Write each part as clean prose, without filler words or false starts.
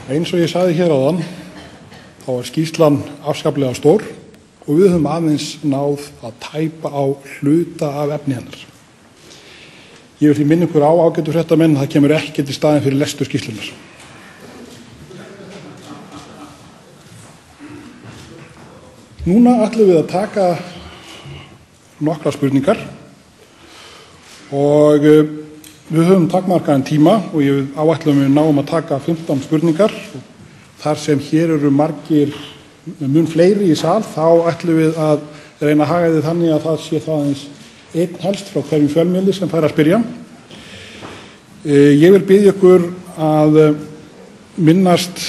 Eins og ég sagði hér áðan, þá var skýrslan afskaplega stór og við höfum aðeins náð að tæpa á hluta af efni hennar. Ég vil því minna ykkur á, ágætu fréttamenn, það kemur ekkert í staðinn fyrir lestur skýrslunar. Núna ætlum við að taka nokkra spurningar og við höfum takmarkaðan tíma og ég áætlum við náum að taka 15 spurningar. Þar sem hér eru margir mun fleiri í sal, þá ætlum við að reyna að haga því þannig að það sé það eins einn helst frá hverjum fjölmiðli sem fær að spyrja. Ég vil biðja ykkur að minnast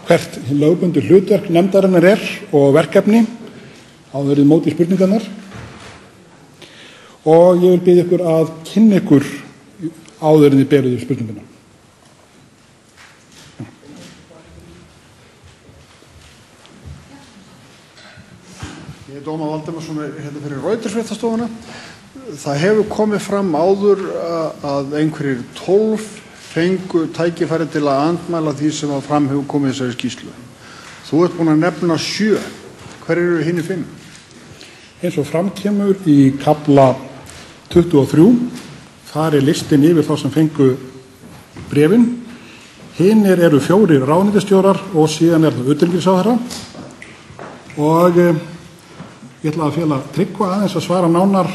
hvert lögbundið hlutverk nefndarinnar og verkefni áður en móti spurningarnar. Og ég vil biðja ykkur að kynna ykkur áður en þið berið spurningarnar. Ég Dóma Valdimarsson fyrir Reuters-fréttastofuna. Það hefur komið fram áður að einhverjir 12 fengu tækifæri til að andmæla því sem að fram hefur komið þessari skýrslu. Þú ert búin að nefna 7. Hverjir eru hinir 5? Eins og fram kemur í kafla 23, þar listin yfir þá sem fengu bréfin. Hinir eru 4 ráðuneytisstjórar og síðan það utanríkisráðherra. Og ég ætla að fela Tryggva aðeins að svara nánar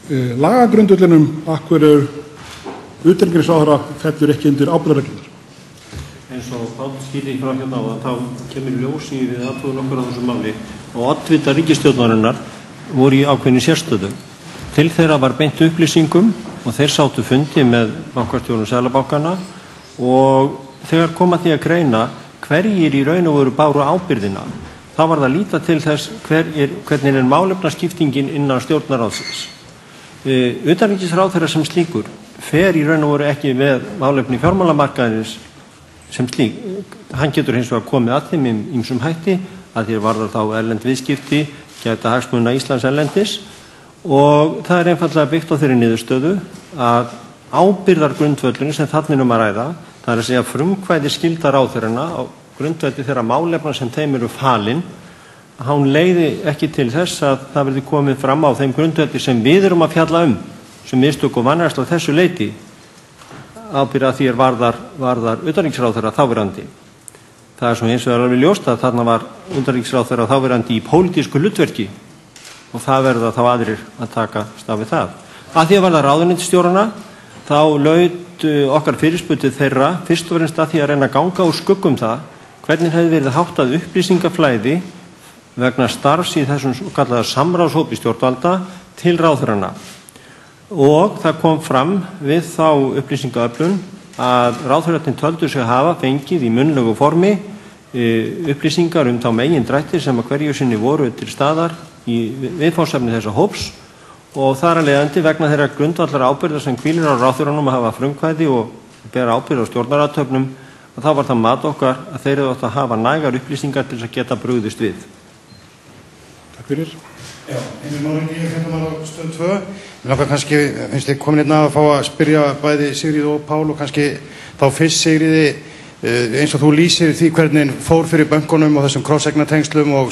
lagagrundvellinum af hverju utanríkisráðherra fellur ekki undir ábyrgðarreglurnar. Eins og Páll skýrði frá hérna á þá kemur ljós í við athugun okkar á þessu máli og oddvita ríkisstjórnarinnar voru í ákveðinni sérstöðu. Til þeirra var beint upplýsingum og þeir sátu fundi með bankastjórnum Seðlabankanna og þegar kom að því að greina hverjir í raun og veru báru ábyrgðina, þá var það að líta til þess hvernig málefnaskiptingin innan stjórnarráðsins. Utanríkisráðherra sem slíkur fer í raun og veru ekki með málefni fjármálamarkaðarins sem slík. Hann getur hins vegar komið að þeim ýmsum hætti að því varðar þá erlend viðskipti, gæta hagsmuna Íslands erlendis og það er einfaldlega byggt á þeirri niðurstöðu að ábyrgðargrundvöllurinn sem þarna að ræða, það er að segja frumkvæði skylda ráðherranna á grundvelli þeirra málefna sem þeim eru falin, hann leiði ekki til þess að það verði komið fram á þeim grundvelli sem við erum að fjalla sem mistök og vanrækslu á þessu leyti ábyrgð að því varðar utanríkisráðherra þáverandi. Það er svo hins vegar alveg ljóst að þarna var utanríkisráðherra þáverandi í pólitísku hlutverki og það verða þá aðrir að taka stað við það. Að því að varða ráðuneytisstjórana þá laut okkar fyrirspurn þeirra fyrst og fremst að því að reyna að ganga úr skuggum það hvernig hefði verið háttað upplýsingaflæði vegna starfs í þessum kallaða samráðshópi stjórnvalda til ráðherranna. Og það kom fram við þá upplýsingaöflun að ráðherrarnir töldu sig hafa fengið í munnlegu formi upplýsingar þá megindrættir sem að hverju sinni voru til staðar í viðfangsefni þessa hóps og þar að leiðandi vegna þeirra grundvallar ábyrgðar sem hvílir á ráðherranum að hafa frumkvæði og bera ábyrgð á stjórnarathöfnum og þá var það mat okkar að þeir eru átt að hafa nægar upplýsingar til að geta brugðist við. Takk fyrir. Já, Heimir Már Ingi, fréttamaður á Stöð 2. Mér langar kannski, finnst þið komin hérna að fá að spyrja bæði Sigríði og Pál og kannski þá fyrst Sigríði eins og þú lýsir því hvernig fór fyrir bönkunum og þessum krosseignatengslum og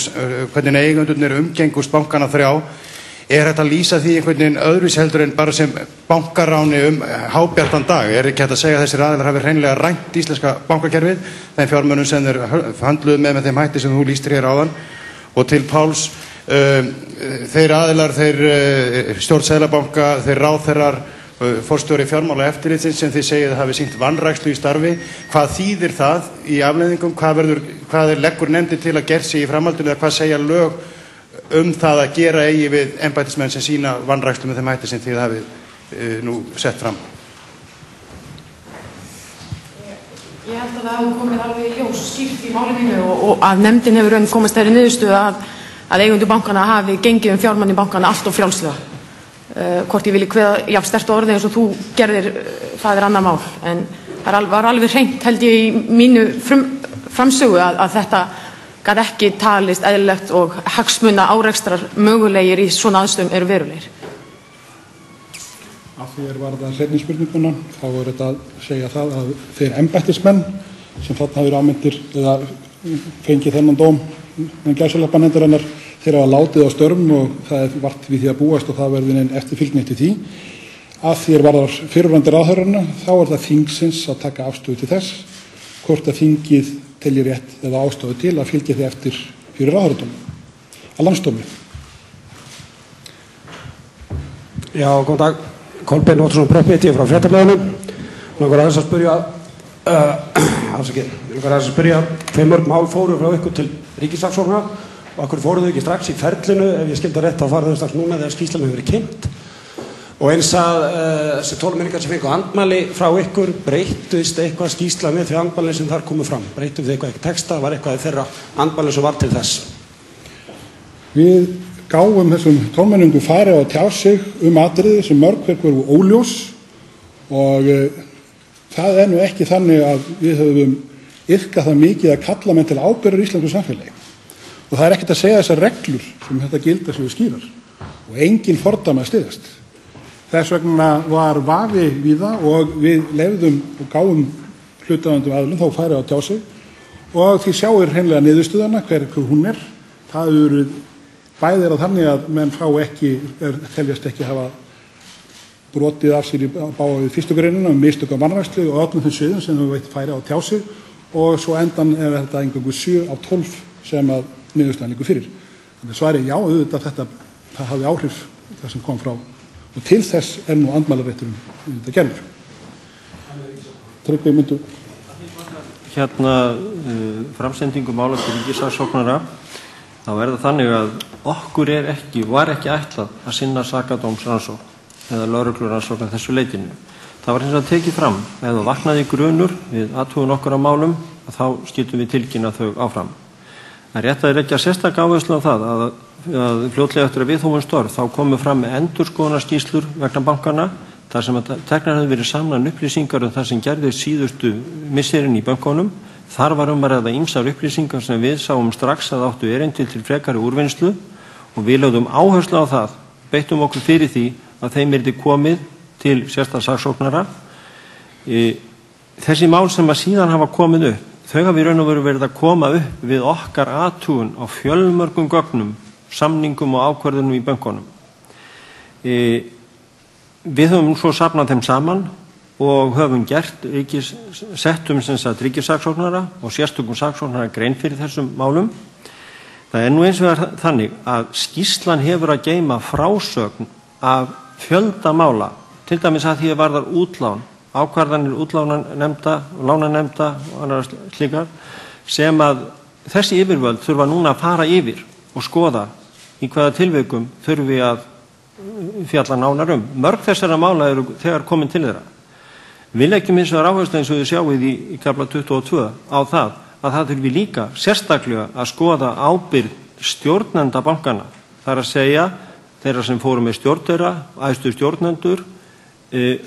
hvernig eigendurnir umgengust bankana 3. Er þetta að lýsa því einhvern veginn öðruvísi heldur en bara sem bankaráni hábjartan dag? Er ekki hægt að segja að þessir aðilar hafi hreinlega rænt íslenska bankakerfið, þeim fjármunum sem þeir höndluðu með þeim hætti sem þú lýstir hér áðan? Og til Páls, þeir aðilar, þeir stjórn Seðlabanka, þeir ráðherrar, forstjóri fjármála eftirlitsins sem þið segið hafi sýnt vanrækslu í starfi, hvað þýðir það í afleiðingum? Hvað leggur nefndin til að gera sig í framhaldinu eða hvað segja lög það að gera eigi við embættismenn sem sína vanrækslu með þeim hætti sem þið hafið nú sett fram? Ég held að það hafi komið alveg ljós skýrt í máli mínu og að nefndin hefur komist þeirri niðurstöðu að eigendur bankana hafi gengið fjármann í bankana allt og frjálslega. Hvort ég vilji kveða jafn sterkt orði eins og þú gerðir, það er annað mál. En það var alveg hreint held ég í mínu framsögu að þetta gat ekki talist eðlilegt og hagsmuna árekstrar mögulegir í svona aðstöðum eru verulegir. Af því varðar seinni spurninguna, þá þetta að segja það að þeir embættismenn sem þarna hafa verið ámyndir eða fengið þennan dóm með gæsalappanefndarinnar, þeir hafa látið á störfum og það vart við því að búast og það verður neinn eftirfylgni eftir því. Að því varðar fyrrverandi ráðherrana, þá það þingsins að taka afstöðu til þess, hvort að þingið telji rétt eða ástæðu til að fylgja því eftir fyrir ráðherradómi, að landsdómi. Já, góðan dag. Kolbeinn Óttarsson Preppmitt, ég frá Fréttablaðinu. Langar aðeins að spyrja, hve mörg mál fóru frá ykkur til ríkissaksóknara og akkur fóru þau ekki strax í ferlinu, ef ég skildi rétt þá fara þau strax núna þegar skýrslan hefur verið kynnt. Og eins að þessi 12 minningar sem fengu andmæli frá ykkur, breyttust eitthvað skýrsla með því andmæli sem þar komu fram? Breyttum við eitthvað texta, var eitthvað þeirra andmæli sem var til þess? Við gáum þessum 12 minningum færi á að tjá sig atriði sem mörg hver voru óljós og það nú ekki þannig að við höfum yrkað það mikið að kalla menn til ábyrgðar í íslensku samfélagi. Og það ekkert að segja þessar reglur sem þetta gilda séu skýrar og engin fordæmi að styðjast. Þess vegna var vafi víða og við leyfðum og gáum hlutaðeigandi aðilum þá færi á að tjá sig og því sjáir hreinlega niðurstöðuna hver hún er. Það eru bæði á þannig að menn fá ekki, teljast ekki hafa brotið af sér í bága við fyrstu greinina mistök á vanrækslu og öllum þeim sviðum sem þau veit færi á að tjá sig og svo endan þetta eingöngu 7 af 12 sem að niðurstaðan liggur fyrir. Þannig svarið já, auðvitað það hafði áhrif það sem kom frá og til þess nú andmælarétturinn þetta gerður. Tryggvi myndu. Framsendingu mála til ríkissaksóknara, þá það þannig að okkur var ekki ætlað að sinna sakadómsrannsókn eða lögreglurannsókn þessu leitinu. Það var hins vegar tekið fram, ef það vaknaði grunur við athugun okkar á málum, þá skyltum við tilkynna þau áfram. Það rétt að leggja sérstaka áherslu á það að fljótlega eftir að við hófum störf þá komu fram með endurskoðunarskýrslur vegna bankana, þar sem teknar hefðu verið saman upplýsingar það sem gerðist síðustu misserin í bönkunum. Þar var að ræða ýmsar upplýsingar sem við sáum strax að áttu erindi til frekari úrvinnslu og við lögðum áherslu á það, beittum okkur fyrir því að þeim yrði komið til sérstaks saksóknara. Þessi mál sem að síðan hafa komið upp, þau hafa í raun og veru verið að koma upp við okkar athugun á fjölmörgum gögnum, samningum og ákvörðunum í bönkunum. Við höfum svo safnað þeim saman og höfum settum ríkissaksóknara og sérstökum saksóknara grein fyrir þessum málum. Það nú eins vegar þannig að skýrslan hefur að geyma frásögn af fjölda mála, til dæmis að því að varðar útlán, ákvarðanir lánanefnda og annars slíkar, sem að þessi yfirvöld þurfa núna að fara yfir og skoða í hvaða tilvikum þurfi að fjalla nánar Mörg þessara mála eru þegar komin til þeirra. Við leggjum hins vegar áherslu eins og þið sjáið í kafla 22 á það að það þurfi líka sérstaklega að skoða ábyrgð stjórnenda bankana. Það að segja þeirra sem fóru með stjórn þeirra, æðstu stjórnendur,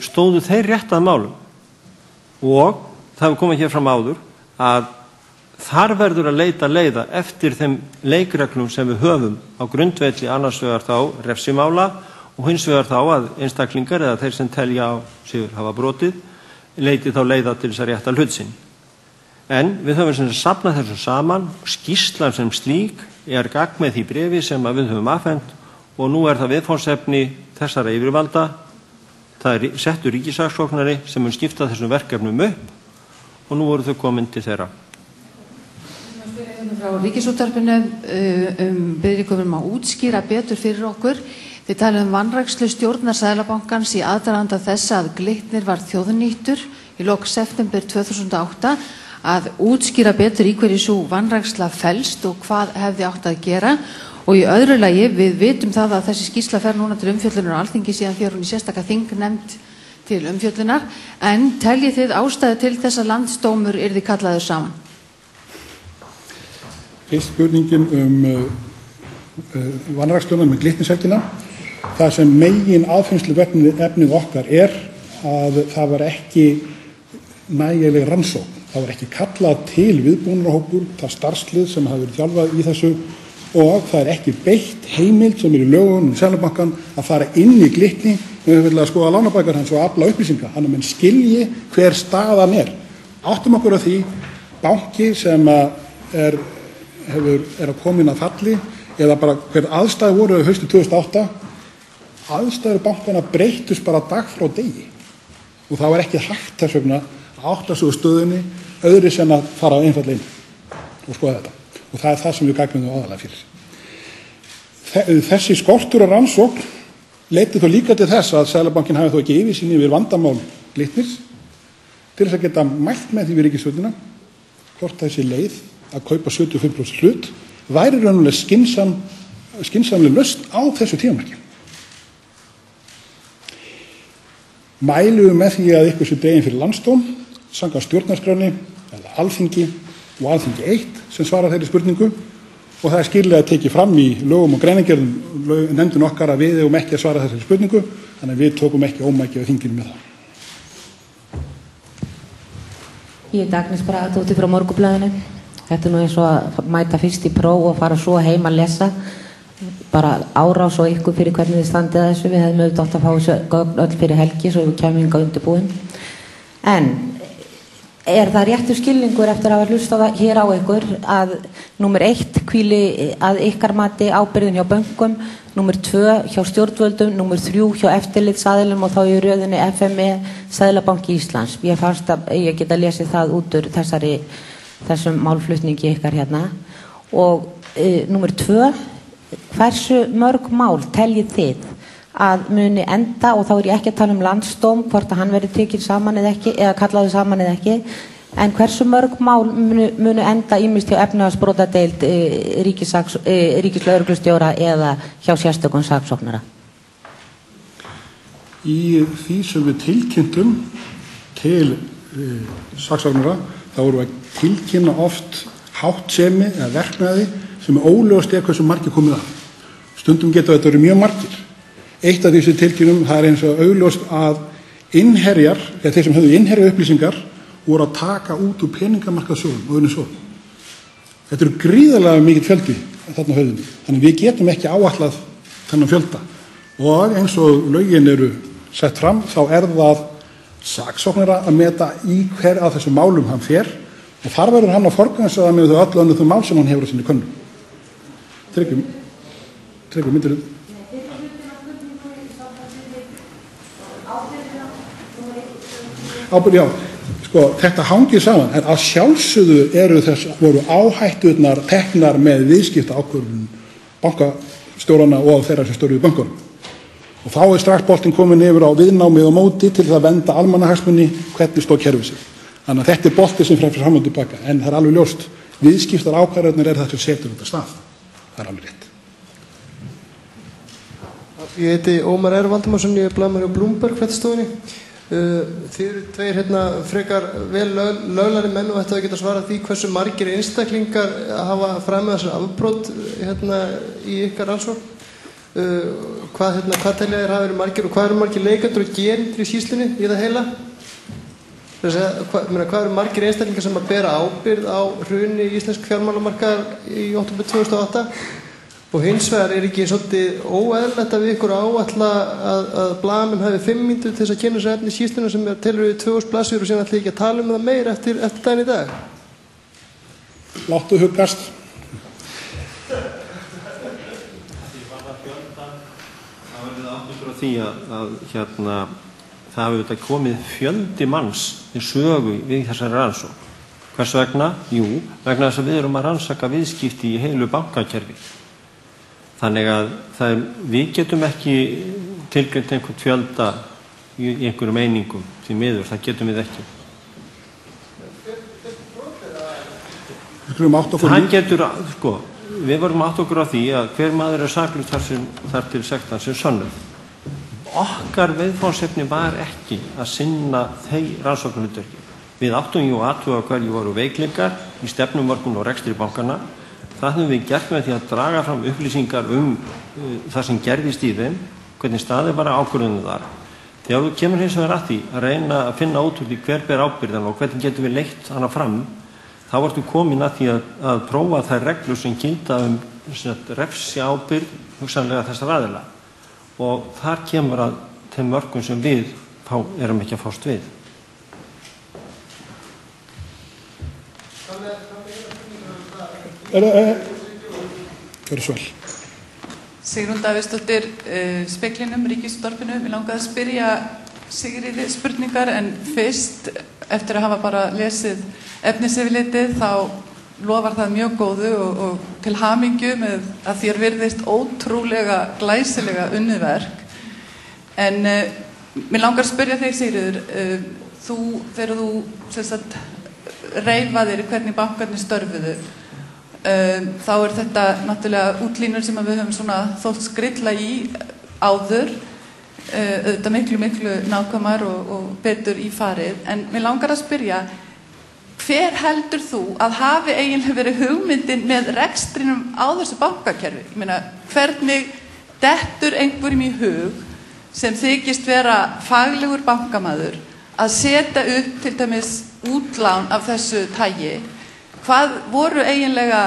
stóðu þeir rétt að málum. Og það hefur komið hér fram áður að þar verður að leita leiða eftir þeim leikreglum sem við höfum á grundvelli annars vegar þá refsimála og hins vegar þá að einstaklingar eða þeir sem telja á sig hafa brotið leiti þá leiða til þess að rétta hlut sinn. En við höfum sem safnað þessu saman, skýrslan sem slík gagn með því bréfi sem við höfum afhent og nú það viðfangsefni þessara yfirvalda. Það settur ríkissaksóknari sem mun skipta þessum verkefnum upp og nú voru þau komin til þeirra. Frá Ríkisútvarpinu biður ykkur að útskýra betur fyrir okkur. Þið talið vanrækslu stjórnar Seðlabankans í aðdraganda þess að Glitnir var þjóðnýttur í lok september 2008, að útskýra betur í hverju sú vanræksla felst og hvað hefði átt að gera. Og í öðru lagi, við vitum það að þessi skýrsla fer núna til umfjöllunar á Alþingi síðan fyrir hún í sérstaka þingnefnd til umfjöllunar, en teljið þið ástæðu til þess að landsdómur yrði kallaður saman? Fyrst spurningin vanræksluna með Glitnishelgina. Það sem megin aðfinnsluefnið okkar að það var ekki nægileg rannsókn. Það var ekki kallað til viðbúnarhópur, það starfslið sem hafi verið þjálfað í þessu og það ekki beitt heimild sem í lögum Seðlabankan að fara inn í Glitni við höfum að skoða lánabækur hans og afla upplýsinga, þannig að menn skilji hver staðan er. Áttum okkur á því, banki sem er að koma inn að falli, eða bara hver aðstæður voru haustið 2008, aðstæður bankana breyttust bara dag frá degi. Og það var ekki hægt þess vegna að átta sig á stöðunni öðru sem að fara einfaldlega inn og skoða þetta. Og það er það sem við gagnum aðalega fyrir. Þessi skortur og rannsókn leiddi þó líka til þess að Seðlabankinn hafi þó ekki yfirsýn yfir vandamál Glitnis til þess að geta mælt með því við ríkisstjórnina hvort þessi leið að kaupa 75% hlut væri raunverulega skynsamleg lausn á þessu tímamarki. Mælum við með því að ykkur sé dregin fyrir landsdóm samkvæmt stjórnarskránni eða Alþingi og Alþingi 1 sem svarar þeirri spurningu og það er skýrlega tekið fram í lögum og greinargerðum nefndin okkar að við eigum ekki að svara þessari spurningu, þannig að við tókum ekki ómæki á þinginu með það. Ég Agnes Bragadóttir frá Morgunblaðinu. Þetta nú eins og að mæta fyrst í próf og fara svo heim að lesa. Bara árás og ykkur fyrir hvernig þið standið að þessu. Við hefðum auðvitað átt að fá þessu gögn öll fyrir helgi svo við kemum hingað undirbúin. En er það réttur skilningur eftir að hafa hlustað hér á ykkur að númer 1 hvíli að ykkar mati ábyrgðin hjá bönkum, númer 2 hjá stjórnvöldum, númer 3 hjá eftirlitsaðilum og þá í röðinni FME Seðlabanki Íslands. Ég fannst að ég geta lesið það út úr þessum málflutningi ykkar hérna. Og númer 2, hversu mörg mál teljið þið að muni enda, og þá er ég ekki að tala um landsdóm, hvort að hann verði tekinn saman eða ekki, eða kallaður saman eða ekki, en hversu mörg mál munu enda ýmist hjá efnahagsbrotadeild ríkislögreglustjóra eða hjá sérstökum saksóknara? Í því sem við tilkynntum til saksóknara, þá vorum við að tilkynna oft háttsemi eða verknaði sem óljóst hversu margir komið að. Stundum geta þetta verið mjög margir. Eitt af þessu tilkynnum, það er eins og augljóst að innherjar, eða þeir sem höfðu innherja upplýsingar, voru að taka út úr peningamarkaðssjóðum og öðrum sjóðum. Þetta eru gríðarlega mikill fjöldi þarna á höfðinni. Þannig við getum ekki áætlað þennan fjölda. Og eins og lögin eru sett fram, þá er það saksóknara að meta í hver af þessum málum hann fer og þar verður hann að forgangsraða með þau öll önnur þau mál sem hann hefur á sinni könnu. Tryggvi, myndirðu? Já, sko, þetta hangir saman, en að sjálfsögðu voru áhætturnar teknar með viðskipta ákvörðun bankastjórana og þeirra sem störfuðu í bönkunum. Og þá er strax boltinn komin yfir á viðnámið og móti til að venda almannahagsmuni hvernig stóð kerfið sig. Þannig að þetta er boltið sem fer fram og tilbaka, en það er alveg ljóst, viðskiptar ákvörðunir er það sem setur þetta stað. Það er alveg rétt. Ég heiti Ómar R. Valdimarsson, ég er blaðamaður hjá Bloomberg fréttastofunni. Þið eru tveir frekar vel löglari menn og ættu að geta svarað því hversu margir einstaklingar hafa framið þessar afbrot í ykkar rannsókn. Hvað telja þér hafa verið margir og hvað eru margir leikendur og gerendur í skýrslunni í það heila? Hvað eru margir einstaklingar sem að bera ábyrgð á hruni íslensk fjármálamarkaðar í október 2008? Og hins vegar er ekki svolítið óeðlilegt að við ykkur áætla að blaðamenn hafi 5 mínútur til þess að kynna sér efni skýrsluna sem telur við 2000 blaðsíður og síðan ætla ekki að tala um það meir eftir daginn í dag? Láttu huggast. Það verður áttur á því að það hafi þetta komið fjöldi manns í sögu við þessari rannsókn. Hvers vegna? Jú, vegna þess að við erum að rannsaka viðskipti í heilu bankakerfi. Þannig að við getum ekki tilgreint einhvern fjölda í einhverjum einingum því miður, það getum við ekki. Það getur, við vorum átt okkur á því að hver maður er saklaus þar til sektan sem sönnuð. Okkar viðfangsefni var ekki að sinna þeir rannsóknarhlutverki. Við áttum jú athuga hverju voru veikleikar í stefnumörkun og rekstri bankana. Það höfum við gert með því að draga fram upplýsingar það sem gerðist í þeim, hvernig staðið var ákvörðunum þar. Þegar þú kemur hins vegar að því að reyna að finna út úr því hver ber ábyrgðan og hvernig getum við leitt hana fram, þá ertu komin að því að prófa þær reglur sem gilda refsi ábyrgð hugsanlega þessar aðila. Og þar kemur að þeim mörkum sem við erum ekki að fást við. Gjörðu svo vel. Sigrún Davíðsdóttir, Speglinum, Ríkisútvarpinu. Mig langaði að spyrja Sigríði spurningar, en fyrst, eftir að hafa bara lesið efnisyfirlitið, þá lofar það mjög góðu og til hamingju með að þér virðist ótrúlega glæsilega unnið verk. En mig langar að spyrja þig, Sigríður, þegar þú sem sagt reifaðir hvernig bankarnir störfuðu, þá þetta náttúrulega útlínur sem við höfum svona þótt skrilla í áður, auðvitað miklu nákvæmar og betur í farið. En mig langar að spyrja, hver heldur þú að hafi eiginlega verið hugmyndin með rekstrinum á þessu bankakerfi? Ég meina, hvernig dettur einhverjum í hug sem þykist vera faglegur bankamaður að setja upp til dæmis útlán af þessu tagi? Hvað voru eiginlega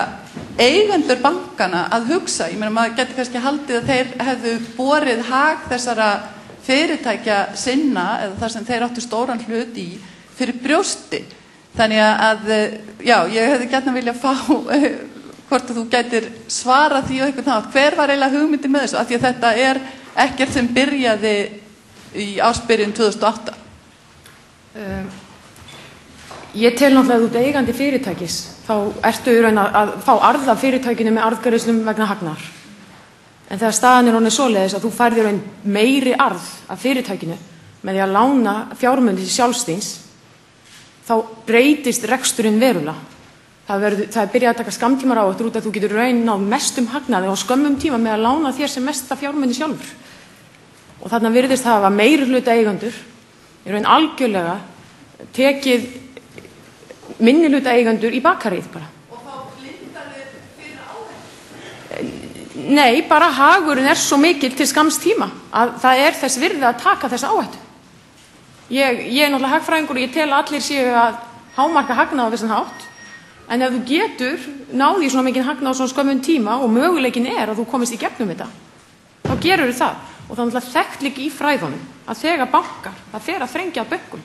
eigendur bankana að hugsa? Ég meina, maður getur kannski haldið að þeir hefðu borið hag þessara fyrirtækja sinna, eða þar sem þeir áttu stóran hlut í, fyrir brjósti. Þannig að, já, ég hefði gjarnan viljað fá hvort að þú gætir svarað því á einhvern nátt. Hver var eiginlega hugmyndin með þessu? Af því að þetta ekkert sem byrjaði í ársbyrjun 2008. Ég tel náttúrulega að þú ert eigandi fyrirtækis, þá ertu í raun að fá arð af fyrirtækinu með arðgreiðslum vegna hagnaðar. En þegar staðan orðin svoleiðis að þú færð í raun meiri arð af fyrirtækinu með því að lána fjármuni til sjálfstíns, þá breytist reksturinn verulega. Það byrjað að taka skammtímaráhættur út að þú getur raun náð mestum hagnaði á skömmum tíma með að lána þér sem mesta fjármuni sjálfur. Og þarna virðist hafa meiri hluta eigendur, í raun algjörlega tekið minni hluta eigendur í bakarið bara. Og þá blindar þér fyrir áhættu? Nei, bara hagurinn svo mikill til skamms tíma að það þess virði að taka þessa áhættu. Ég náttúrulega hagfræðingur og ég tel að allir séu að hámarka hagnað á vissan hátt, en ef þú getur náð í svona mikinn hagnað á svona skömmum tíma og möguleikin að þú komist í gegnum þetta, þá gerur það. Og það er náttúrulega þekkt líka í fræðunum að þegar bankar, það fer að þrengja að bönkum,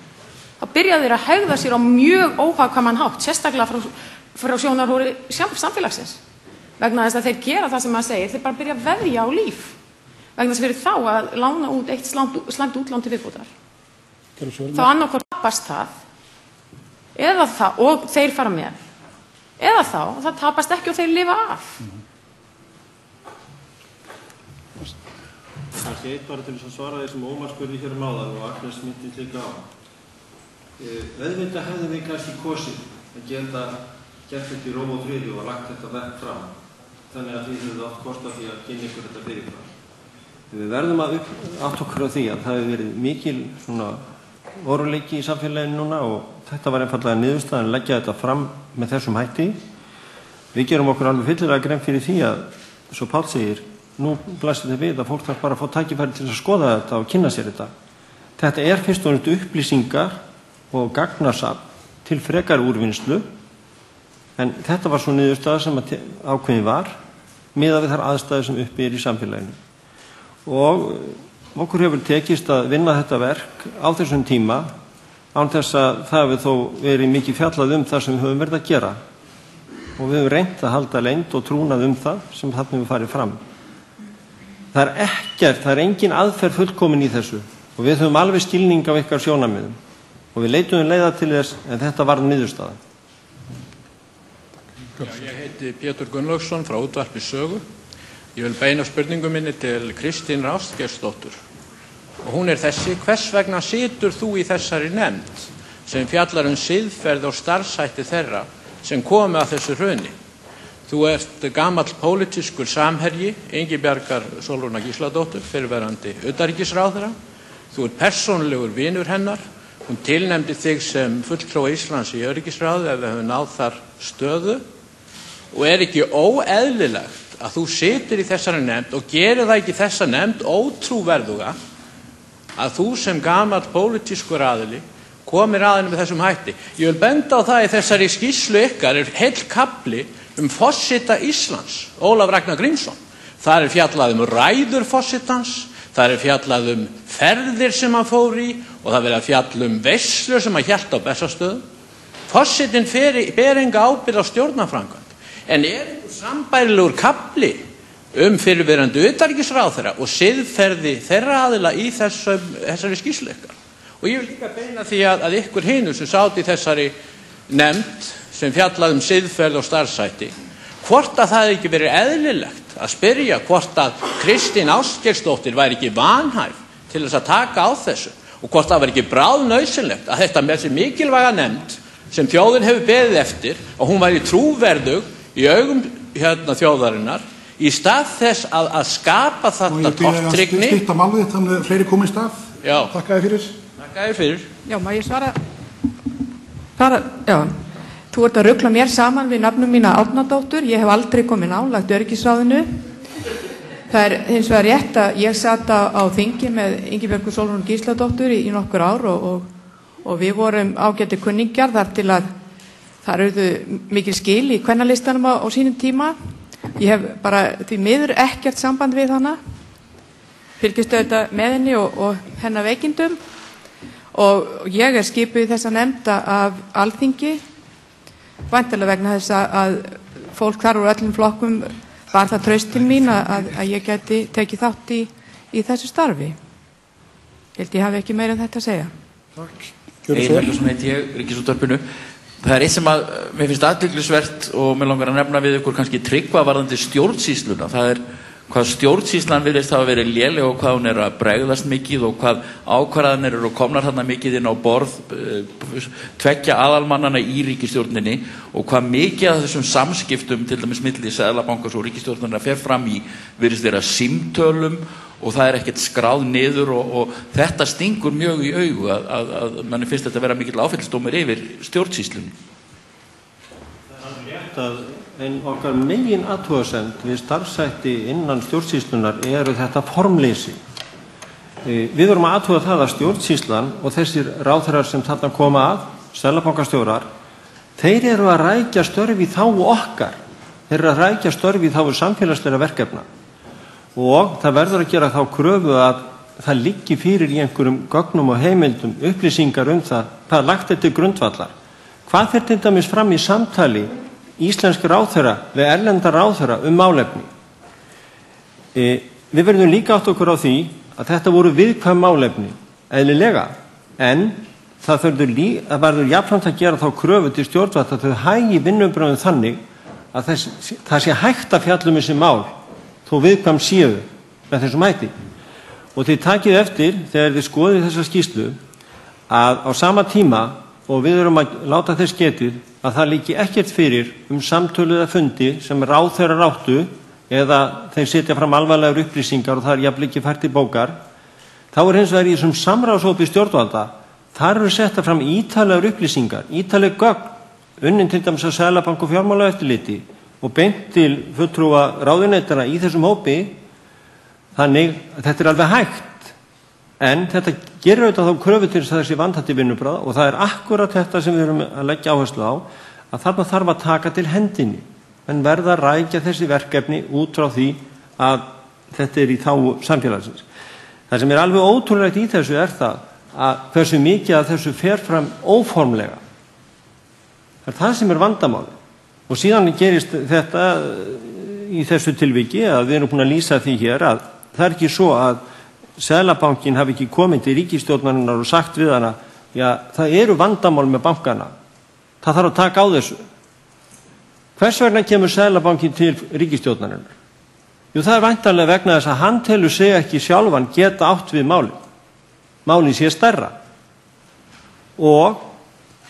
þá byrja þeir að hegða sér á mjög óhagkvæman hátt, sérstaklega frá sjónarhóri samfélagsins. Vegna þess að þeir gera það sem maður segir, þeir bara byrja að veðja á líf. Vegna þess fyrir þá að lána út eitt slæmt útlán til viðbótar. Þá annarkvort tapast það, eða það, og þeir fara með, eða þá, það tapast ekki og þeir lifa af. Kannski eitt bara til þess að svara því sem Ómar spurði hér áðan og Agnes myndi líka á. Auðvitað hefðum við kannski kosið að geta gert þetta í ró og friði og lagt þetta verk fram. Þannig að við höfum átt kost á því að kynna ykkur þetta fyrirfram. Við verðum að átta okkur á því að það hefur verið mikil svona óróleiki í samfélaginu núna og þetta var einfaldlega niðurstaðan að leggja þetta fram með þessum hætti. Við gerum okkur alveg fyllilega grein fyrir því að, svo Páll segir, nú blasir þetta við að fólk þarf bara að fá tækifæri til að skoða þetta og kynna sér þetta. Þetta fyrst og næst upplýsingar og gagnasafn til frekar úrvinnslu, en þetta var svo niðurstaða sem ákveðin var miðað við þær aðstæður sem uppi í samfélaginu. Og okkur hefur tekist að vinna þetta verk á þessum tíma án þess að það hefur þó verið mikið fjallað það sem við höfum verið að gera. Og við höfum reynt að halda leynd og trúnað það sem þarna við farið fram. Það er engin aðferð fullkomin í þessu og við höfum alveg skilning á ykkar sjónarmiðum og við leituðum leiða til þess en þetta var niðurstaðan. Ég heiti Pétur Gunnlaugsson frá útvarpi Sögu. Ég vil beina spurningu minni til Kristín Ástgeirsdóttur. Og hún þessi, hvers vegna situr þú í þessari nefnd sem fjallar siðferði og starfshætti þeirra sem komu að þessu hruni? Þú ert gamall pólitískur samherji Ingibjargar Sólrúnar Gísladóttur, fyrrverandi utanríkisráðherra. Þú ert persónulegur vinur hennar. Hún tilnefndi þig sem fulltrúa Íslands í öryggisráði ef við höfum náð þar stöðu. Og ekki óeðlilegt að þú situr í þessari nefnd og gerir það ekki þessa nefnd ótrúverðuga að þú sem gamall pólitískur aðili komir aðeins með þessum hætti. Ég vil benda á það í þessari skýrslu ykkar heill kafli forseta Íslands, Ólaf Ragnar Grímsson. Þar fjallað ræður forsetans, Það er fjallað ferðir sem hann fór í og það verið að fjalla veislur sem hann hélt á Bessastöðum. Forsetinn ber enga ábyrgð á stjórnarframkvæmd. En einhver sambærilegur kafli fyrrverandi utanríkisráðherra og siðferði þeirra aðila í þessari skýrslu ykkar? Og ég vil líka beina því að ykkur hinum sem sátu í þessari nefnd sem fjallaði siðferði og starfshætti, hvort að það ekki verið eðlilegt að spyrja hvort að Kristín Ásgeirsdóttir væri ekki vanhæf til þess að taka á þessu og hvort það væri ekki bráðnauðsynlegt að þetta með þessi mikilvæga nefnd sem þjóðin hefur beðið eftir og hún væri trúverðug í augum þjóðarinnar í stað þess að skapa þetta tortryggni. Stýtta málið þannig að fleiri komið í stað. Já. Þakka þér fyrir. Þakka þér fyrir. Já, má ég svara? Já. Þú ert að rugla mér saman við nafnum mína Árnadóttur. Ég hef aldrei komið nálægt öryggisráðinu. Það er hins vegar rétt að ég sat á þingi með Ingibjörgu Sólrúnu Gísladóttur í nokkur ár og við vorum ágæti kunningjar þar til að það urðu mikil skil í kvennalistanum á sínum tíma. Ég hef bara því miður ekkert samband við hana. Fylgist auðvitað með henni og hennar veikindum og ég skipuð í þessa nefnda af Alþingi væntanlega vegna þess að fólk þar úr öllum flokkum var það traust til mín að ég geti tekið þátt í þessu starfi. Ég held ég hafi ekki meira en þetta að segja. Takk. Egil Helgason heiti ég, Ríkisútvarpinu. Það er eitt sem að mér finnst athyglisvert og mér langar að nefna við ykkur kannski Tryggva varðandi stjórnsýsluna. Það er hvað stjórnsýslan virðist hafa verið léleg og hvað hún að bregðast mikið og hvað ákvarðanir eru komnar þarna mikið inn á borð tveggja aðalmannana í ríkisstjórninni og hvað mikið af þessum samskiptum til dæmis milli Seðlabankans og ríkisstjórnarna fer fram í virðist vera símtölum og það er ekkert skráð niður og þetta stingur mjög í augu að manni finnst þetta vera mikill áfellisdómur yfir stjórnsýslunni. Það er rétt að en okkar megin athugasemd við starfshætti innan stjórnsýslunar eru þetta formleysi. Við vorum að athuga það að stjórnsýslan og þessir ráðherrar sem þarna koma að, seðlabankastjórar, þeir eru að rækja störf í þágu okkar. Þeir eru að rækja störf í þágu samfélagslegra verkefna. Og það verður að gera þá kröfu að það liggi fyrir í einhverjum gögnum og heimildum upplýsingar það hvað lagt er til grundvallar. Hvað fer til dæmis fram í samtali íslensk ráðherra við erlenda ráðherra málefni. Við verðum líka átt okkur á því að þetta voru viðkvæm málefni, eðlilega, en það verður jafnframt að gera þá kröfu til stjórnvalda að þau hægi vinnubrögðum þannig að það sé hægt að fjalla þessi mál þó viðkvæm séu með þessum hætti. Og þið takið eftir þegar þið skoðið þessa skýrslu að á sama tíma og við erum að láta þess getið að það líki ekkert fyrir samtöluða fundi sem ráðherrar áttu eða þeir setja fram alvarlegar upplýsingar og það er jafnvel ekki fært í bókar, þá er hins vegar í þessum samráðshópi stjórnvalda, þar eru setta fram ítarlegar upplýsingar, ítarleg gögn, unnin til dæmis að Seðlabanka og Fjármálaeftirliti og beint til fulltrúa ráðuneytanna í þessum hópi, þannig að þetta er alveg hægt. En þetta gerir auðvitað þá kröfu til þessi vandhætti vinnubragða og það er akkurat þetta sem við erum að leggja áherslu á að þarna þarf að taka til hendinni en verða að rækja þessi verkefni út frá því að þetta er í þágu samfélagsins. Það sem er alveg ótrúlegt í þessu er það að hversu mikið að þessu fer fram óformlega. Það er það sem er vandamáli og síðan gerist þetta í þessu tilviki að við erum búin að lýsa því hér að það er ekki svo að Seðlabankinn hafi ekki komið til ríkisstjórnarinnar og sagt við hana, já, það eru vandamál með bankana. Það þarf að taka á þessu. Hvers vegna kemur Seðlabankinn til ríkisstjórnarinnar? Jú, það er væntanlega vegna þess að hann telur sig ekki sjálfan geta átt við máli. Málið sé stærra. Og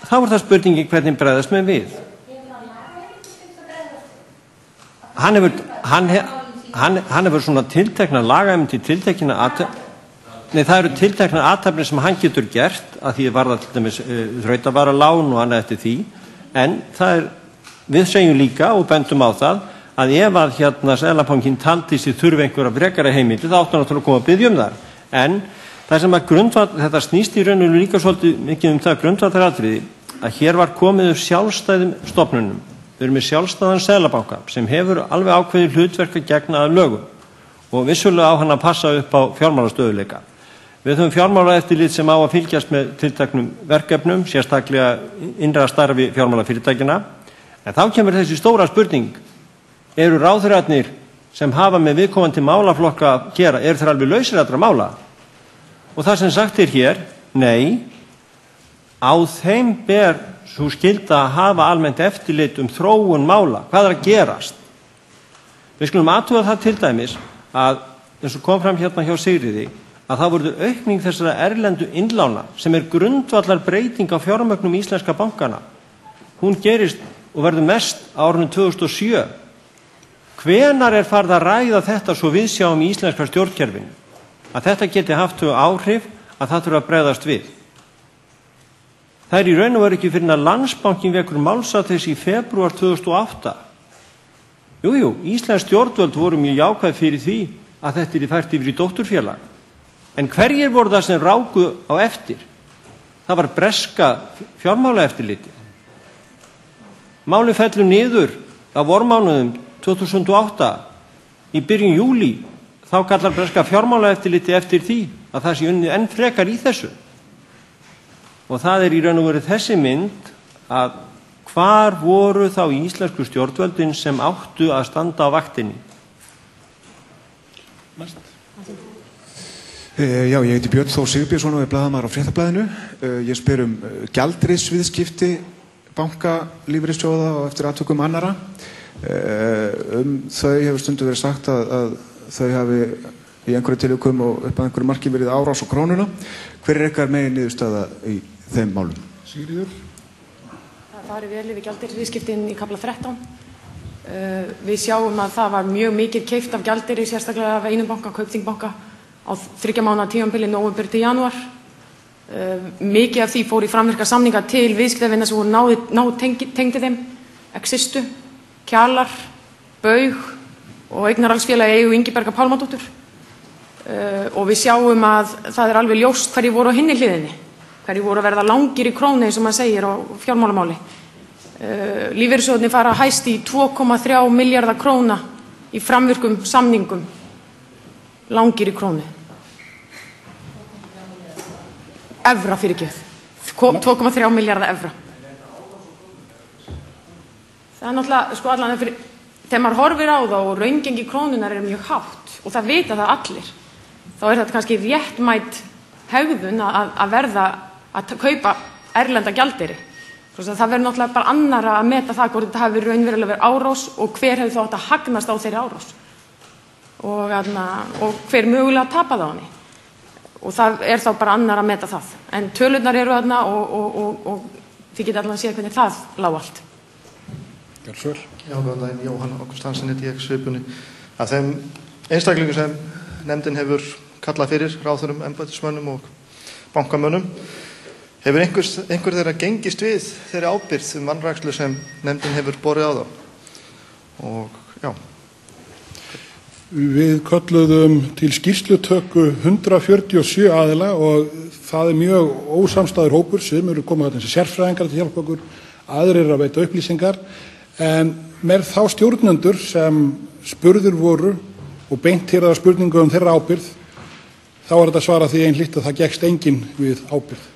þá er það spurningi hvernig bregðast með við. Hann hefur svona tiltekna lagaheimild til tiltekna það eru tiltekna athafnir sem hann getur gert að því varða til dæmis þrautavaralán og annað eftir því en við segjum líka og bendum á það að ef að Seðlabankinn taldi sig þurfi einhverja frekari heimildir þá áttu náttúrulega að koma að biðja það en það sem að þetta snýst í rauninu líka svolítið mikið það grundvallaratriði að hér var komið upp sjálfstæðum stofnunum. Við erum með sjálfstæðan Seðlabanka sem hefur alveg ákveðið hlutverk að gegna að lögum og vissulega á hann að passa upp á fjármálastöðuleika. Við höfum fjármálaeftirlit sem á að fylgjast með tilteknum verkefnum, sérstaklega innra starfi fjármálafyrirtækjanna. En þá kemur þessi stóra spurning, eru ráðherrarnir sem hafa með viðkomandi málaflokka að gera, eru þeir alveg lausir allra mála? Og það sem sagt hér, nei, á þeim ber svo skylda að hafa almennt eftirlit þróun mála, hvað að gerast. Við skulum athuga það til dæmis að, eins og kom fram hérna hjá Sigríði, að það voru aukning þessara erlendu innlána sem grundvallar breyting á fjármögnum íslenska bankana. Hún gerist og verður mest á árinu 2007. Hvenær farið að ræða þetta svo við sjáum í íslenska stjórnkerfinu? Að þetta geti haft áhrif að það þurfa að bregðast við. Það í raun og veru ekki fyrir að Landsbankinn vekur máls á þessu í febrúar 2008. Jú, íslensk stjórnvöld voru mjög jákvæð fyrir því að þetta fært yfir í dótturfélag. En hverjir voru það sem ráku á eftir? Það var breska fjármálaeftirlitið. Málið fellur niður á vormánuðum 2008. Í byrjun júlí þá kallar breska fjármálaeftirlitið eftir því að það sé unnið enn frekar í þessu. Og það í raun og veru þessi mynd að hvar voru þá íslensku stjórnvöldin sem áttu að standa á vaktinni? Já, ég heiti Björn Þór Sigurbjörnsson og blaðamaður á Fréttablaðinu. Ég spyr gjaldeyrisviðskipti banka, lífeyrissjóða og eftir atvikum annarra. Þau hefur stundum verið sagt að þau hafi í einhverju tilvikum og upp að einhverju marki verið árás á krónuna. Hver ykkar megin niðurstaða í þeim málum? Sigríður? Það farið vel yfir gjaldeyrisviðskiptin í kafla 13. Við sjáum að það var mjög mikið keypt af gjaldeyri, sérstaklega af einum banka, Kaupþing banka, á 3 mánaða tímabili nóvember til janúar. Mikið af því fór í framvirka samninga til viðskiptavina sem voru tengdi þeim, Existu, Kjalar, Baug og eignarhaldsfélagi eigu Ingibergar Pálmadóttur. Og við sjáum að það alveg ljóst hverjir voru á hinni hliðinni, hverjir voru að verða langir í krónu eins og maður segir á fjármálamáli. Lífeyrissjóðirnir fara hæst í 2,3 milljarða króna í framvirkum samningum, langir í krónu. Evra fyrirgefð, 2,3 milljarða evra. Það náttúrulega, allan þegar maður horfir á það og raungengi krónunar mjög hátt og það vita það allir, þá þetta kannski réttmæt hegðun að verða að kaupa erlenda gjaldeyri. Það verður náttúrulega bara annarra að meta það hvort þetta hafi raunverulega verið árás og hver hefur þá átt að hagnast á þeirri árás og hver mögulega tapaði á henni. Og það þá bara annar að meta það. En tölurnar eru þarna og þið geta allan að séð hvernig það lág allt. Gjörðu Já, góðan daginn, Jóhann Ágúst Hansen heiti ég, Svipunni. Af þeim einstaklingum sem nefndin hefur kallað fyrir, ráðherrum, embættismönnum og bankamönnum, hefur einhver þeirra gengist við þeirri ábyrgð vanrækslu sem nefndin hefur borið á þá? Og já. Við kölluðum til skýrslutöku 147 aðila og það mjög ósamstæður hópur sem eru komið að þessi sérfræðingar til hjálpa okkur, aðrir að veita upplýsingar, en með þá stjórnendur sem spurður voru og beint hér að spurningu þeirra ábyrgð, þá þetta að svara því einhlítt að það gekkst enginn við ábyrgð.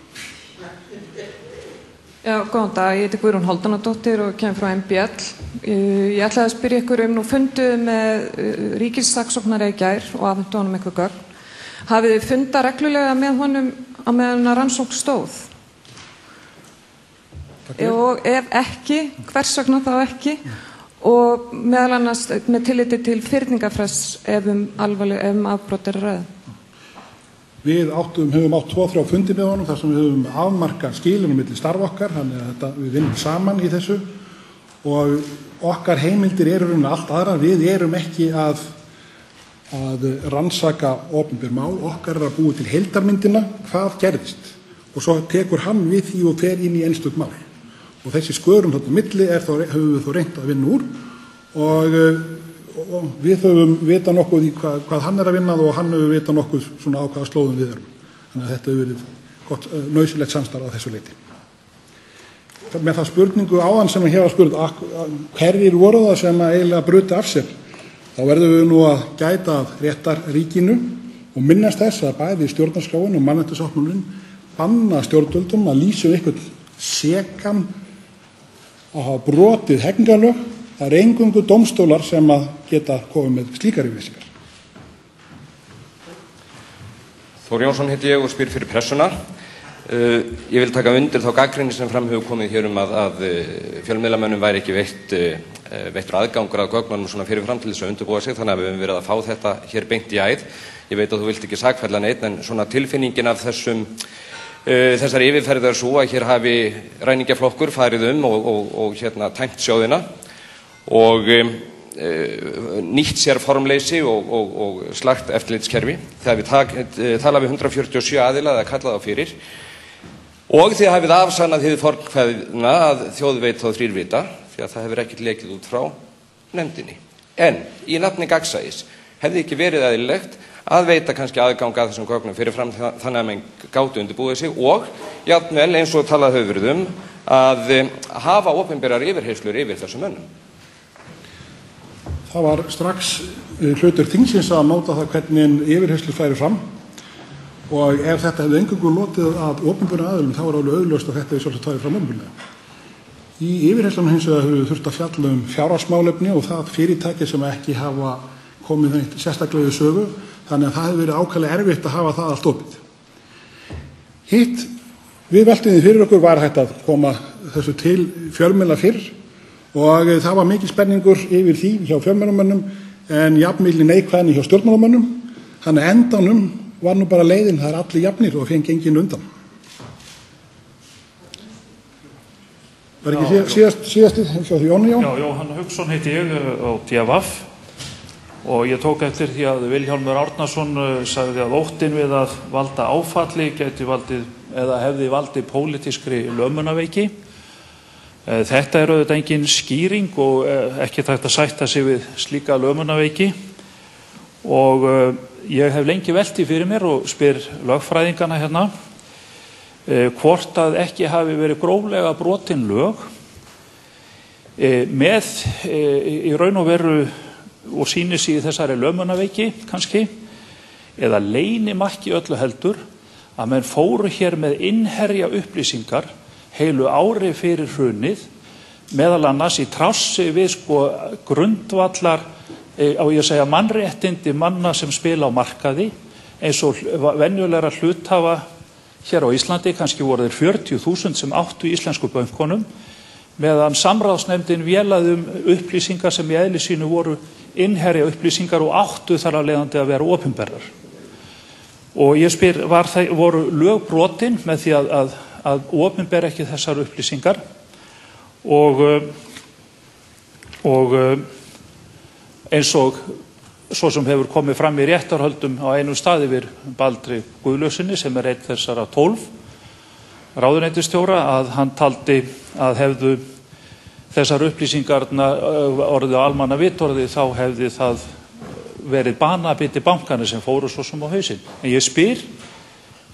Já, góðan dag, ég heiti Guðrún Hálfdanadóttir og kem frá MBL. Ég ætlaði að spyrja ykkur nú funduð með ríkissaksóknari í gær og afhentu honum eitthvað gögn. Hafið þið fundað reglulega með honum á meðan rannsókn stóð? Og ef ekki, hvers vegna þá ekki? Og meðal annars með tilliti til fyrningarfrests ef afbrot er að ræða. Við höfum átt 2-3 fundi með honum þar sem við höfum afmarkað skilunum milli starf okkar, þannig að við vinnum saman í þessu og okkar heimildir eru allt aðra. Við erum ekki að rannsaka opinber mál, okkar að búa til heildarmyndina hvað gerðist og svo tekur hann við því og fer inn í einstök mál. Og þessi skörun þarna milli höfum við þó reynt að vinna úr og við höfum vitað nokkuð í hvað hann að vinna og hann hefur vitað nokkuð svona á hvaða slóðum við erum. Þannig að þetta hefur verið gott, nauðsynlegt samstarf á þessu leyti. Með það spurningu áðan sem ég hef spurt, hverjir voru það sem eiginlega brutu af sér? þá verðum við nú að gæta að réttarríkinu og minnast þess að bæði stjórnarskráin og mannréttindasáttmálinn banna stjórnvöldum að lýsa einhvern sekan að hafa brotið hegningarlög. Það eru eingöngu dómstólar sem að geta komið með slíkar yfirlýsingar. Þór Jónsson heiti ég og spyr fyrir Pressuna. Ég vil taka undir þá gagnrýni sem fram hefur komið hér að fjölmiðlamönnum væri ekki veittur aðgangur að gögnunum svona fyrirfram til þess að undirbúa sig, þannig að við höfum verið að fá þetta hér beint í æð. Ég veit að þú vilt ekki sakfella neitt, en svona tilfinningin af þessari yfirferð er svo að hér hafi ræningjaflokkur farið og tæmt sjóðina og nýtt sér formleysi og slagt eftirlitskerfi. Þegar við tala við 147 aðila eða kalla þá fyrir og þið hafið afsannað hið fornkveðna að þjóð veit þá þrír vita, því að það hefur ekkert lekið út frá nefndinni. En í nafni gagnsæis hefði ekki verið eðlilegt að veita kannski aðgang að þessum gögnum fyrirfram þannig að menn gátu undirbúið sig og jafnvel eins og talað hefur verið að hafa opinberar yfirheyrslur yfir þessum mönnum. Það var strax hlutur þingsins að máta það hvernig yfirheyrslur færi fram og ef þetta hefði eingöngu lotið að opinberum aðilum þá var alveg auðljóst að þetta hefði svolítið farið fram opinberlega. Í yfirheyrslunum hins vegar hefur þurft að fjalla fjárhagsmálefni og það fyrirtæki sem ekki hafa komið neitt sérstaklega í sögu, þannig að það hefur verið ákaflega erfitt að hafa það allt opið. Hitt, við veltum því fyrir okkur var hægt að koma þessu til fjölmiðla fyrr og það var mikil spenningur yfir því hjá fjölmiðlamönnum en jafnmikil neikvæðni hjá stjórnmálamönnum, þannig að endanum var nú bara leiðin, það allir jafnir og fengi enginn undan. Var ekki síðasti hjá því Jóni Jón? Já, Jóhann Hauksson heiti ég á DFF og ég tók eftir því að Vilhjálmur Árnason sagði að óttinn við að valda áfalli gæti valdið eða hefði valdið pólitískri lömunarveiki. Þetta er auðvitað engin skýring og ekki hægt að sætta sig við slíka lömunarveiki og ég hef lengi velt því fyrir mér og spyr lögfræðingana hérna hvort að ekki hafi verið gróflega brotin lög með í raun og veru og sýnir sig í þessari lömunarveiki kannski eða leynimakki öllu heldur að menn fóru hér með innherja upplýsingar heilu ári fyrir hrunið meðal annars í trássi við grundvallar á ég að segja mannréttindi manna sem spila á markaði eins og venjulegra hluthafa hér á Íslandi, kannski voru þeir 40.000 sem áttu í íslensku bönkunum meðan samráðsnefndin vélaði upplýsingar sem í eðli sínu voru innherja upplýsingar og áttu þar af leiðandi að vera opinberar. Og ég spyr, voru lög brotin með því að opinbera ekki þessar upplýsingar og eins og svo sem hefur komið fram í réttarhöldum á einum stað yfir Baldri Guðlaugssyni sem er einn þessara 12 ráðuneytisstjóra að hann taldi að hefðu þessar upplýsingar orðið á almannavitorði þá hefði það verið banabiti bankana sem fóru svo sem á hausinn. En ég spyr,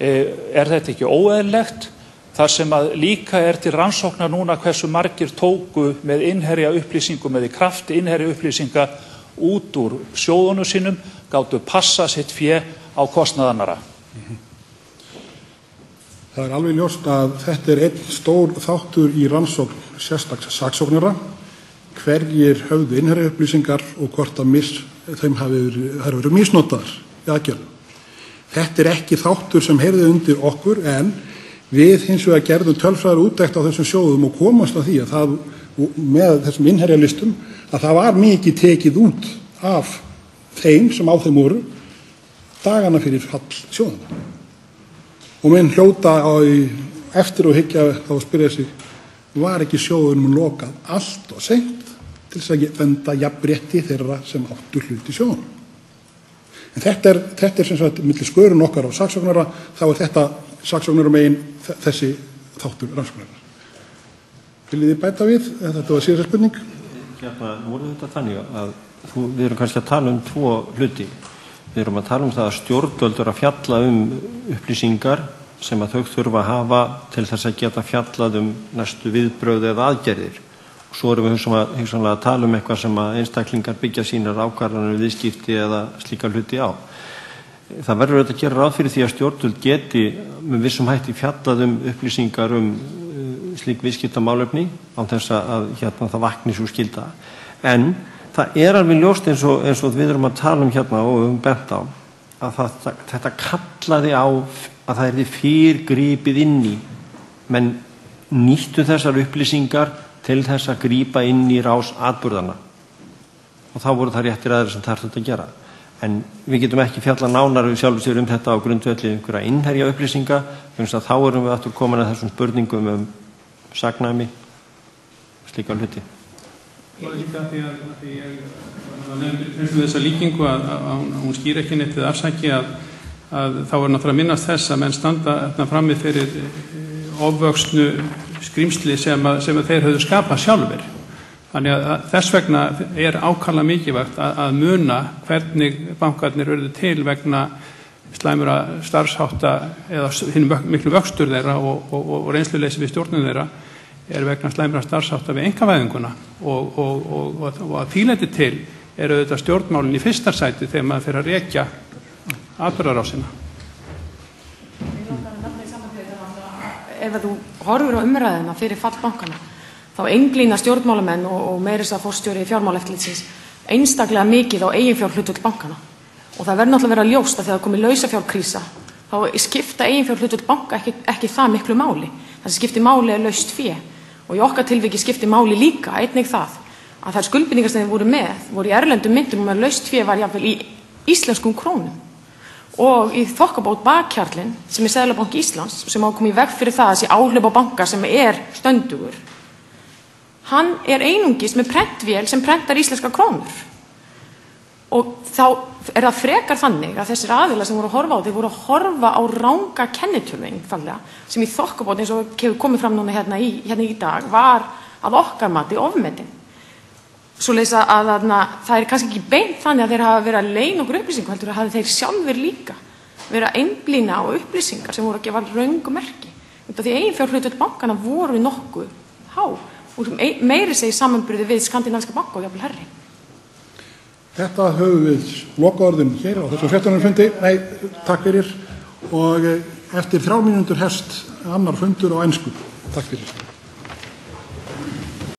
er þetta ekki óeðlilegt þar sem að líka er til rannsóknar núna hversu margir tóku með innherja upplýsingum eða í krafti innherja upplýsinga út úr sjóðunum sínum, gátu passa sitt fé á kostnað annarra. Það er alveg ljóst að þetta er einn stór þáttur í rannsókn sérstaks saksóknara, hverjir höfðu innherja upplýsingar og hvort að þeim hafi verið misnotaðar í aðgerðum. Þetta er ekki þáttur sem heyrði undir okkur en við hins vegar gerðum tölfræðar úttekt á þessum sjóðum og komast að því að það með þessum innherja listum að það var mikið tekið út af þeim sem á þeim voru dagana fyrir fall sjóðana. Og menn hljóta eftir og hyggja þá spyrja sig, var ekki sjóðunum lokað allt og seint til þess að venda jafnrétti þeirra sem áttu hlut í sjóðunum. En þetta er sem sagt milli skörun okkar á saksóknara, þá er þetta saksóknara megin þessi þáttur rannsóknarinnar. Viljið þið bæta við? Þetta var síðasta spurning. Voru þetta þannig að við erum kannski að tala tvo hluti. Við erum að tala það að stjórnvöld eru að fjalla upplýsingar sem að þau þurfa að hafa til þess að geta fjallað næstu viðbrögð eða aðgerðir. Svo erum við hugsanlega að tala eitthvað sem að einstaklingar byggja sínar ákvarðanir viðskipti eða slíka hluti á. Það verður auðvitað að gera ráð fyrir því að stjórnvöld geti með vissum hætti fjallað upplýsingar slík viðskiptamálefni án þess að það vakni svo skylda. En það er alveg ljóst eins og við erum að tala hérna og við höfum bent á að þetta kallaði á að það yrði fyrrgripið inn í. Menn nýttu þessar upplýsingar til þess að grípa inn í rás atburðanna. Og þá voru það réttir aðrir sem þarf þetta að gera. En við getum ekki fjalla nánar við sjálfur sér þetta á grundvelli einhverja innherja upplýsinga, þannig að þá erum við aftur komin að þessum spurningum saknæmi, slíka hluti. Líka því að ég nefndi þessa líkingu að hún skýr ekki neitt við afsaki að þá náttúrulega minnast þess að menn standa frammi fyrir ofvöxnu skrímsli sem þeir höfðu skapað sjálfur. Þannig að þess vegna ákaflega mikilvægt að muna hvernig bankarnir urðu til vegna slæmra starfshátta eða hinn miklu vöxtur þeirra og reynsluleysi við stjórnum þeirra vegna slæmra starfshátta við einkavæðinguna og að því leyti til auðvitað stjórnmálin í fyrsta sæti þegar maður fer að rekja atburðarásina. Ef þú horfir á umræðina fyrir fall bankana þá einblína stjórnmálamenn og meira þess að forstjóri fjármálaeftirlitsins einstaklega mikið á eiginfjárhlutföll bankana. Og það verður náttúrulega að vera ljóst að þegar það komi lausafjárkrísa þá skipta eiginfjárhlutföll banka ekki það miklu máli. Það sem skiptir máli laust fé. Og í okkar tilviki skiptir máli líka einnig það að þær skuldbindingar sem þeir voru í erlendum myntum að laust fé var jafnvel í íslenskum krónum. Og í þokkabót bakhjarlinn sem Seðlabanki Íslands sem á að koma í veg fyrir það að sé áhlaup á banka sem stöndugur. Hann einungis með prentvél sem prentar íslenska krónur. Og þá það frekar þannig að þessir aðilar sem voru að horfa á þeir voru að horfa á ranga kennitölu einfallega sem í þokkabót eins og hefur komið fram núna hérna í dag var að okkar mati ofmetin. Svoleiðis að það kannski ekki beint þannig að þeir hafa verið að leyna okkur upplýsingu heldur að hafa þeir sjálfur líka verið að einblína á upplýsingar sem voru að gefa röngu merki. Því eiginfjárhlutföll bankanna voru nokkuð há og meiri segir samanburði við skandinavíska banka og jafnvel herri. Þetta höfum við lokaorðin hér á þessum fréttunarfundi. Takk fyrir og eftir 3 mínútur hefst annar fundur á ensku. Takk fyrir.